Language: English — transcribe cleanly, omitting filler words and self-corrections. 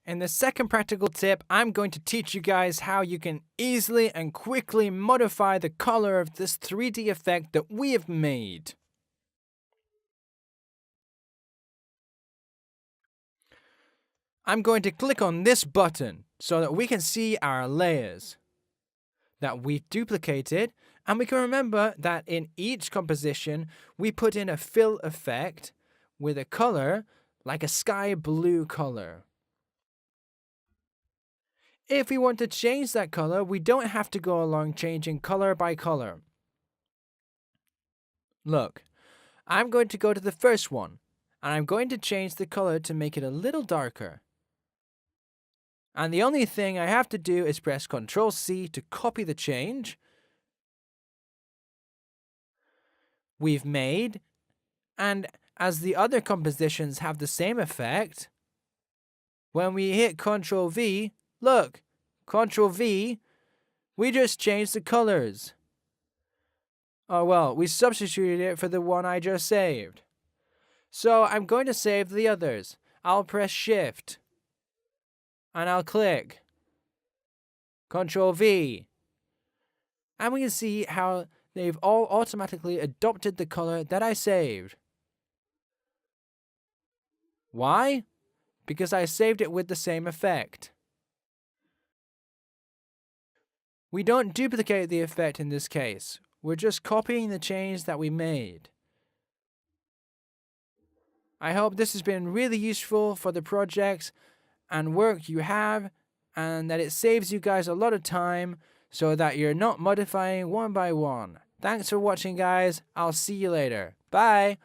In the second practical tip, I'm going to teach you guys how you can easily and quickly modify the color of this 3D effect that we have made. I'm going to click on this button so that we can see our layers that we've duplicated, and we can remember that in each composition we put in a fill effect with a color like a sky blue color. If we want to change that color, we don't have to go along changing color by color. Look, I'm going to go to the first one, and I'm going to change the color to make it a little darker. And the only thing I have to do is press Ctrl C to copy the change we've made, and as the other compositions have the same effect, when we hit Ctrl V, look, Ctrl V, we just changed the colors. Oh well, we substituted it for the one I just saved. So I'm going to save the others. I'll press Shift, and I'll click Ctrl V, and we can see how they've all automatically adopted the color that I saved. Why? Because I saved it with the same effect. We don't duplicate the effect in this case. We're just copying the change that we made. I hope this has been really useful for the projects and work you have, and that it saves you guys a lot of time so that you're not modifying one by one. Thanks for watching, guys. I'll see you later. Bye!